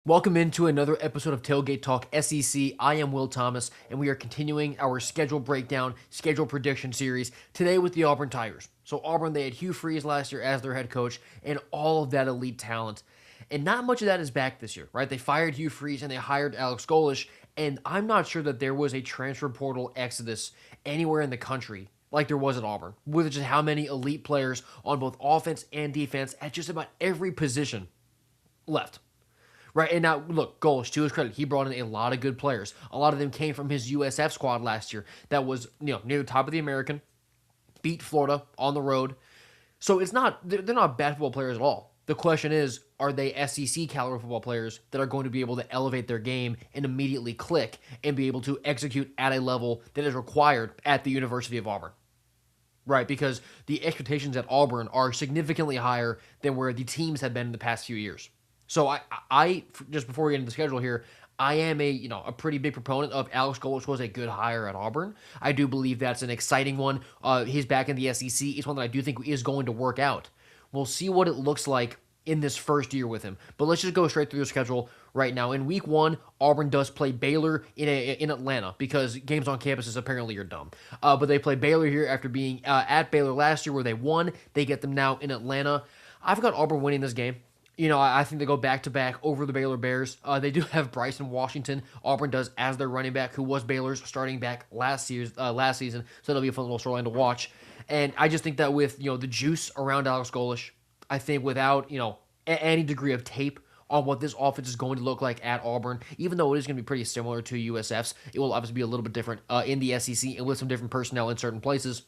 Welcome into another episode of Tailgate Talk SEC. I am Will Thomas, and we are continuing our schedule breakdown, schedule prediction series today with the Auburn Tigers. So Auburn, they had Hugh Freeze last year as their head coach and all of that elite talent. And not much of that is back this year, right? They fired Hugh Freeze and they hired Alex Golesh, and I'm not sure that there was a transfer portal exodus anywhere in the country like there was at Auburn, with just how many elite players on both offense and defense at just about every position left. Right, and now look, Golesh, to his credit, he brought in a lot of good players. A lot of them came from his USF squad last year that was, near the top of the American, beat Florida on the road. So they're not bad football players at all. The question is, are they SEC caliber football players that are going to be able to elevate their game and immediately click and be able to execute at a level that is required at the University of Auburn? Right, because the expectations at Auburn are significantly higher than where the teams have been in the past few years. So I just before we get into the schedule here, I am a pretty big proponent of Alex Golesh was a good hire at Auburn. I do believe that's an exciting one. He's back in the SEC. It's one that I do think is going to work out. We'll see what it looks like in this first year with him. But let's just go straight through the schedule right now. In week one, Auburn does play Baylor in Atlanta because games on campuses apparently are dumb. But they play Baylor here after being at Baylor last year where they won. They get them now in Atlanta. I've got Auburn winning this game. I think they go back-to-back over the Baylor Bears. They do have Bryson Washington. Auburn does as their running back, who was Baylor's starting back last season. So it'll be a fun little storyline to watch. And I just think that with, the juice around Alex Golesh, I think without, any degree of tape on what this offense is going to look like at Auburn, even though it is going to be pretty similar to USF's, it will obviously be a little bit different in the SEC and with some different personnel in certain places.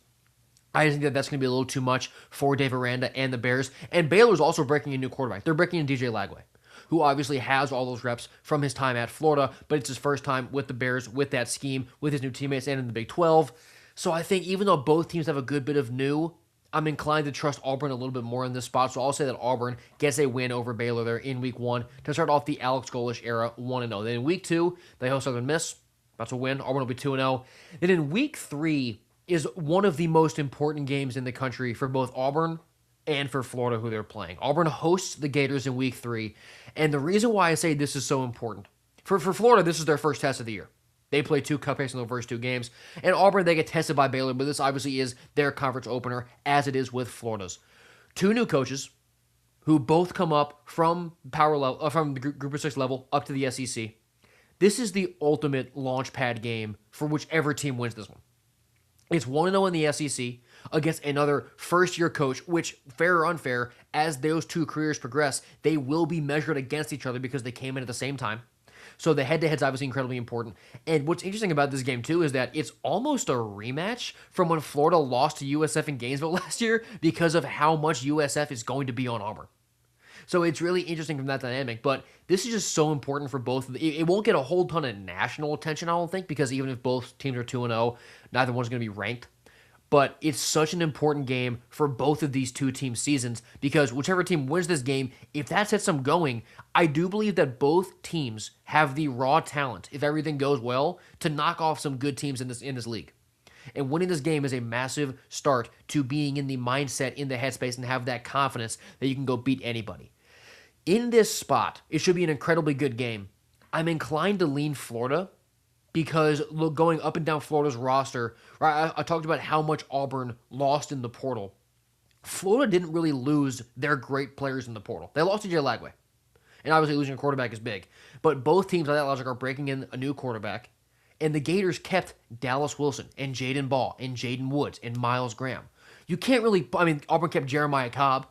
I think that that's going to be a little too much for Dave Aranda and the Bears. And Baylor's also breaking a new quarterback. They're breaking in DJ Lagway, who obviously has all those reps from his time at Florida, but it's his first time with the Bears, with that scheme, with his new teammates, and in the Big 12. So I think even though both teams have a good bit of new, I'm inclined to trust Auburn a little bit more in this spot. So I'll say that Auburn gets a win over Baylor there in week one to start off the Alex Golesh era 1-0. Then in week two, they host Southern Miss. That's a win. Auburn will be 2-0. Then in week three, is one of the most important games in the country for both Auburn and for Florida, who they're playing. Auburn hosts the Gators in week three, and the reason why I say this is so important, for Florida, this is their first test of the year. They play two cupcakes in the first two games, and Auburn, they get tested by Baylor, but this obviously is their conference opener, as it is with Florida's. Two new coaches who both come up from power level, from the Group of Six level up to the SEC. This is the ultimate launch pad game for whichever team wins this one. It's 1-0 in the SEC against another first-year coach, which, fair or unfair, as those two careers progress, they will be measured against each other because they came in at the same time. So the head-to-head's obviously incredibly important. And what's interesting about this game, too, is that it's almost a rematch from when Florida lost to USF in Gainesville last year because of how much USF is going to be on Auburn. So it's really interesting from that dynamic, but this is just so important for both. It won't get a whole ton of national attention, I don't think, because even if both teams are 2-0, neither one's going to be ranked. But it's such an important game for both of these two team seasons because whichever team wins this game, if that sets them going, I do believe that both teams have the raw talent, if everything goes well, to knock off some good teams in this league. And winning this game is a massive start to being in the mindset, in the headspace, and have that confidence that you can go beat anybody. In this spot, it should be an incredibly good game. I'm inclined to lean Florida because look, going up and down Florida's roster, right, I talked about how much Auburn lost in the portal. Florida didn't really lose their great players in the portal. They lost to DJ Lagway. And obviously losing a quarterback is big. But both teams on that logic are breaking in a new quarterback. And the Gators kept Dallas Wilson and Jaden Ball and Jaden Woods and Miles Graham. You can't really, Auburn kept Jeremiah Cobb.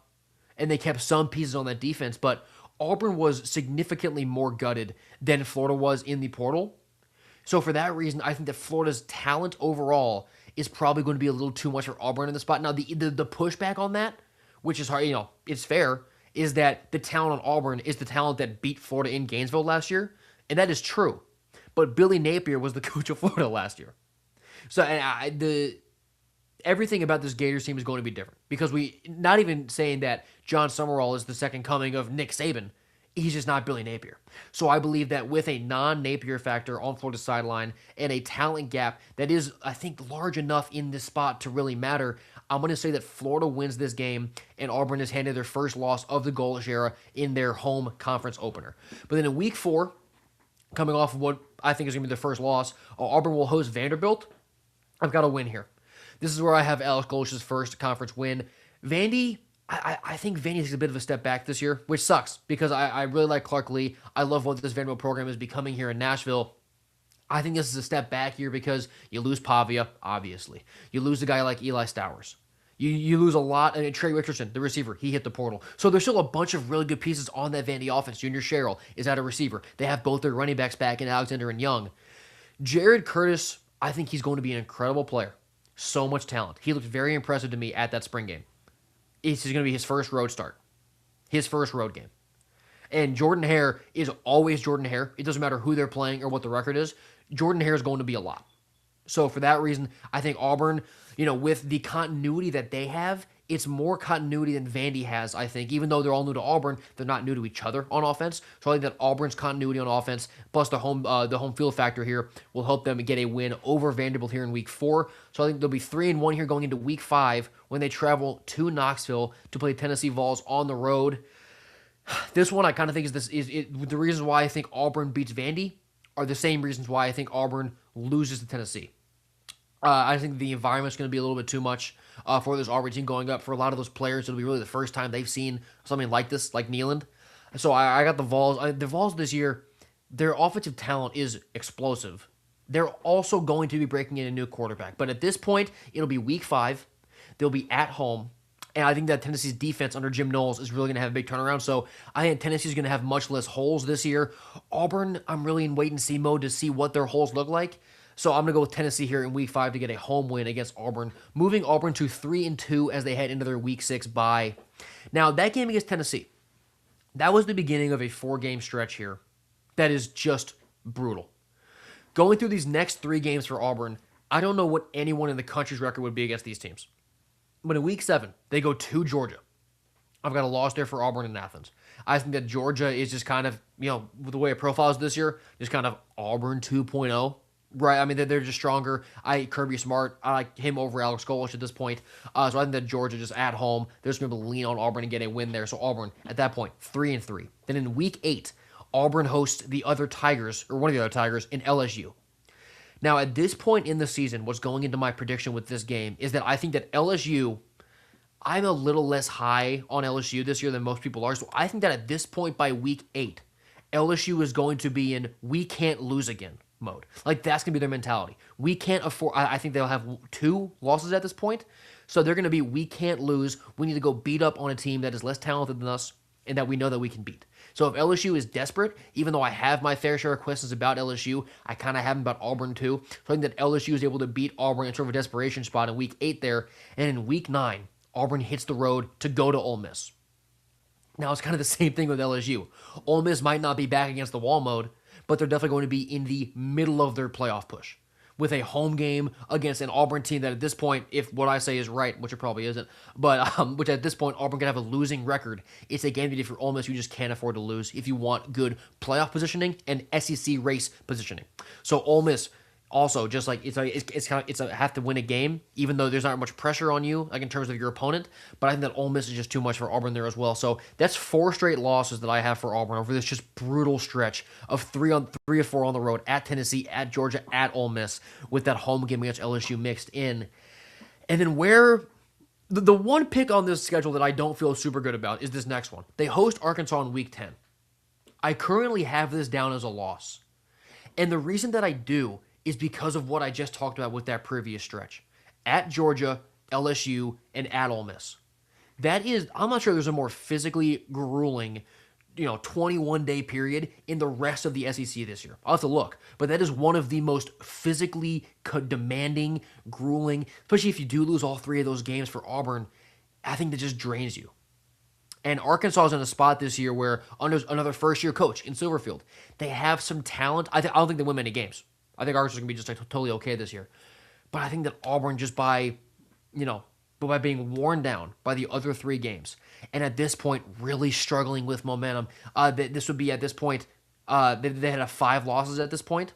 And they kept some pieces on that defense, but Auburn was significantly more gutted than Florida was in the portal. So for that reason, I think that Florida's talent overall is probably going to be a little too much for Auburn in the spot. Now, the pushback on that, which is hard, it's fair, is that the talent on Auburn is the talent that beat Florida in Gainesville last year, and that is true. But Billy Napier was the coach of Florida last year. So everything about this Gators team is going to be different because not even saying that John Summerall is the second coming of Nick Saban. He's just not Billy Napier. So I believe that with a non-Napier factor on Florida's sideline and a talent gap that is, I think, large enough in this spot to really matter, I'm going to say that Florida wins this game, and Auburn has handed their first loss of the Golesh era in their home conference opener. But then in week 4, coming off of what I think is going to be their first loss, Auburn will host Vanderbilt. I've got a win here. This is where I have Alex Golesh's first conference win. Vandy, I think Vandy takes a bit of a step back this year, which sucks because I really like Clark Lee. I love what this Vanderbilt program is becoming here in Nashville. I think this is a step back here because you lose Pavia, obviously. You lose a guy like Eli Stowers. You lose a lot. And Trey Richardson, the receiver, he hit the portal. So there's still a bunch of really good pieces on that Vandy offense. Junior Sherrill is at a receiver. They have both their running backs back in Alexander and Young. Jared Curtis, I think he's going to be an incredible player. So much talent. He looked very impressive to me at that spring game. This is going to be his first road start. His first road game. And Jordan Hare is always Jordan Hare. It doesn't matter who they're playing or what the record is. Jordan Hare is going to be a lot. So for that reason, I think Auburn, with the continuity that they have, it's more continuity than Vandy has, I think. Even though they're all new to Auburn, they're not new to each other on offense. So I think that Auburn's continuity on offense, plus the home field factor here, will help them get a win over Vanderbilt here in week 4. So I think they'll be 3-1 here going into week 5 when they travel to Knoxville to play Tennessee Vols on the road. This one I kind of think is the reasons why I think Auburn beats Vandy are the same reasons why I think Auburn loses to Tennessee. I think the environment's going to be a little bit too much for this Auburn team going up. For a lot of those players, it'll be really the first time they've seen something like this, like Neyland. So I got the Vols. The Vols this year, their offensive talent is explosive. They're also going to be breaking in a new quarterback. But at this point, it'll be week 5. They'll be at home. And I think that Tennessee's defense under Jim Knowles is really going to have a big turnaround. So I think Tennessee's going to have much less holes this year. Auburn, I'm really in wait-and-see mode to see what their holes look like. So I'm going to go with Tennessee here in week 5 to get a home win against Auburn, moving Auburn to 3-2 as they head into their week 6 bye. Now, that game against Tennessee, that was the beginning of a 4-game stretch here that is just brutal. Going through these next 3 games for Auburn, I don't know what anyone in the country's record would be against these teams. But in week 7, they go to Georgia. I've got a loss there for Auburn and Athens. I think that Georgia is just kind of, with the way it profiles this year, just kind of Auburn 2.0. Right, I mean, they're just stronger. Kirby Smart, I like him over Alex Golesh at this point. So I think that Georgia just at home, they're just going to lean on Auburn and get a win there. So Auburn, at that point, 3-3. Then in week 8, Auburn hosts the other Tigers, or one of the other Tigers, in LSU. Now, at this point in the season, what's going into my prediction with this game is that I think that LSU, I'm a little less high on LSU this year than most people are. So I think that at this point by week 8, LSU is going to be in we can't lose again mode. Like, that's going to be their mentality. We can't afford, I think they'll have 2 losses at this point. So they're going to be, we can't lose. We need to go beat up on a team that is less talented than us and that we know that we can beat. So if LSU is desperate, even though I have my fair share of questions about LSU, I kind of have them about Auburn too. So I think that LSU is able to beat Auburn in sort of a desperation spot in week 8 there. And in week 9, Auburn hits the road to go to Ole Miss. Now, it's kind of the same thing with LSU. Ole Miss might not be back against the wall mode, but they're definitely going to be in the middle of their playoff push with a home game against an Auburn team that at this point, if what I say is right, which it probably isn't, but which at this point, Auburn can have a losing record. It's a game that if you're Ole Miss, you just can't afford to lose if you want good playoff positioning and SEC race positioning. So Ole Miss also, just like it's a have to win a game, even though there's not much pressure on you, like in terms of your opponent. But I think that Ole Miss is just too much for Auburn there as well. So that's 4 straight losses that I have for Auburn over this just brutal stretch of 3 or 4 on the road at Tennessee, at Georgia, at Ole Miss, with that home game against LSU mixed in. And then where the one pick on this schedule that I don't feel super good about is this next one. They host Arkansas in week 10. I currently have this down as a loss, and the reason that I do is because of what I just talked about with that previous stretch. At Georgia, LSU, and at Ole Miss. That is, I'm not sure there's a more physically grueling, 21-day period in the rest of the SEC this year. I'll have to look. But that is one of the most physically demanding, grueling, especially if you do lose all 3 of those games for Auburn, I think that just drains you. And Arkansas is in a spot this year where, under another first-year coach in Silverfield, they have some talent. I don't think they win many games. I think Arkansas is going to be just totally okay this year. But I think that Auburn, just by being worn down by the other 3 games, and at this point, really struggling with momentum, this would be at this point, they had 5 losses at this point.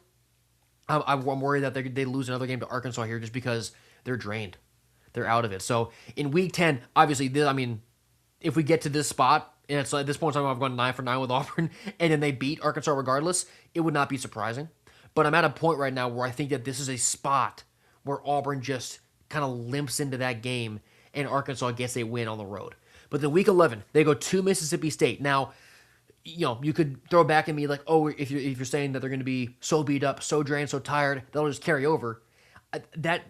I'm worried that they lose another game to Arkansas here just because they're drained. they're out of it. So in week 10, obviously, if we get to this spot, and it's like at this point in time, I've gone 9 for 9 with Auburn, and then they beat Arkansas regardless, it would not be surprising. But I'm at a point right now where I think that this is a spot where Auburn just kind of limps into that game and Arkansas gets a win on the road. But then week 11, they go to Mississippi State. Now, you could throw back at me like, oh, if you're saying that they're going to be so beat up, so drained, so tired, they'll just carry over. That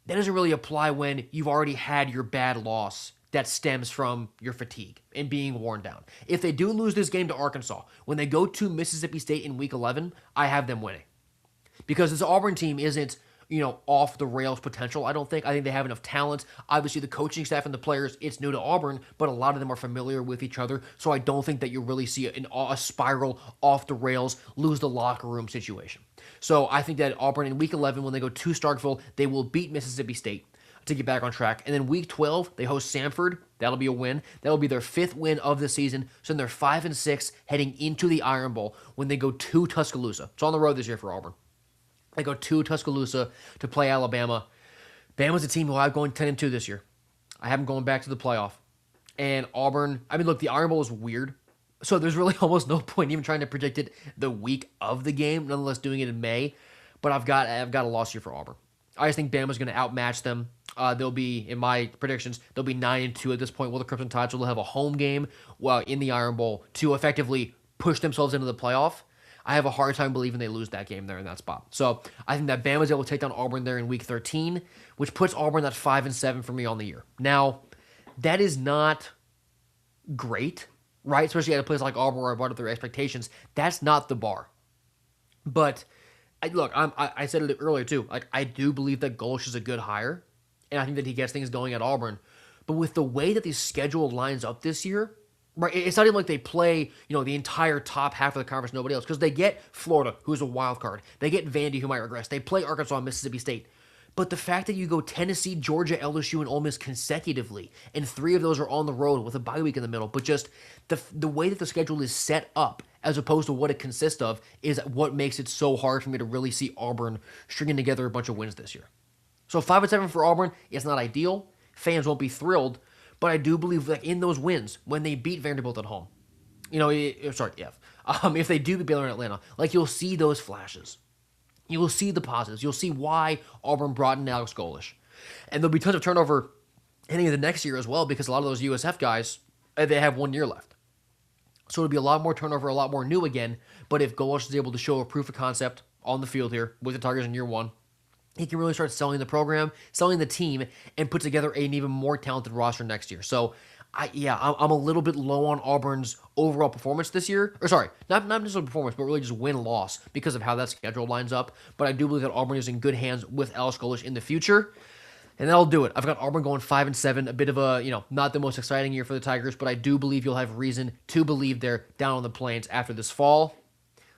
doesn't really apply when you've already had your bad loss that stems from your fatigue and being worn down. If they do lose this game to Arkansas, when they go to Mississippi State in week 11, I have them winning. Because this Auburn team isn't, off the rails potential, I don't think. I think they have enough talent. Obviously, the coaching staff and the players, it's new to Auburn, but a lot of them are familiar with each other. So I don't think that you really see a spiral off the rails, lose the locker room situation. So I think that Auburn in week 11, when they go to Starkville, they will beat Mississippi State to get back on track. And then week 12, they host Samford. That'll be a win. That'll be their 5th win of the season. So then they're 5-6 heading into the Iron Bowl when they go to Tuscaloosa. It's on the road this year for Auburn. They go to Tuscaloosa to play Alabama. Bama's a team who I'm going 10-2 this year. I have them going back to the playoff. And Auburn, look, the Iron Bowl is weird. So there's really almost no point even trying to predict it the week of the game, nonetheless doing it in May. But I've got a loss here for Auburn. I just think Bama's going to outmatch them. They'll be, in my predictions, they'll be 9-2 at this point. Will the Crimson Tide, so they'll have a home game in the Iron Bowl to effectively push themselves into the playoff. I have a hard time believing they lose that game there in that spot. So I think that Bama's able to take down Auburn there in week 13, which puts Auburn at 5-7 for me on the year. Now, that is not great, right? Especially at a place like Auburn where I brought up their expectations. That's not the bar. But I said it earlier too. I do believe that Golesh is a good hire, and I think that he gets things going at Auburn. But with the way that the schedule lines up this year, right, it's not even like they play, the entire top half of the conference, nobody else, because they get Florida, who's a wild card. They get Vandy, who might regress. They play Arkansas and Mississippi State. But the fact that you go Tennessee, Georgia, LSU, and Ole Miss consecutively, and 3 of those are on the road with a bye week in the middle, but just the way that the schedule is set up, as opposed to what it consists of, is what makes it so hard for me to really see Auburn stringing together a bunch of wins this year. So 5-7 for Auburn, it's not ideal. Fans won't be thrilled, but I do believe that in those wins, when they beat Vanderbilt at home, if they do beat Baylor in Atlanta, you'll see those flashes. You will see the positives. You'll see why Auburn brought in Alex Golesh. And there'll be tons of turnover heading into the next year as well, because a lot of those USF guys, they have 1 year left. So it'll be a lot more turnover, a lot more new again. But if Golesh is able to show a proof of concept on the field here with the Tigers in year 1, he can really start selling the program, selling the team, and put together an even more talented roster next year. So, I'm a little bit low on Auburn's overall performance this year. Or sorry, not necessarily performance, but really just win-loss because of how that schedule lines up. But I do believe that Auburn is in good hands with Alex Golesh in the future. And that'll do it. I've got Auburn going 5-7, a bit of a, not the most exciting year for the Tigers, but I do believe you'll have reason to believe they're down on the plains after this fall.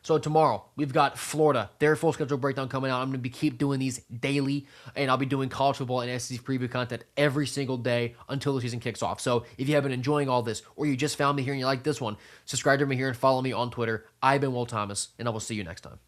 So tomorrow, we've got Florida, their full schedule breakdown coming out. I'm going to keep doing these daily, and I'll be doing college football and SEC preview content every single day until the season kicks off. So if you have been enjoying all this, or you just found me here and you like this one, subscribe to me here and follow me on Twitter. I've been Will Thomas, and I will see you next time.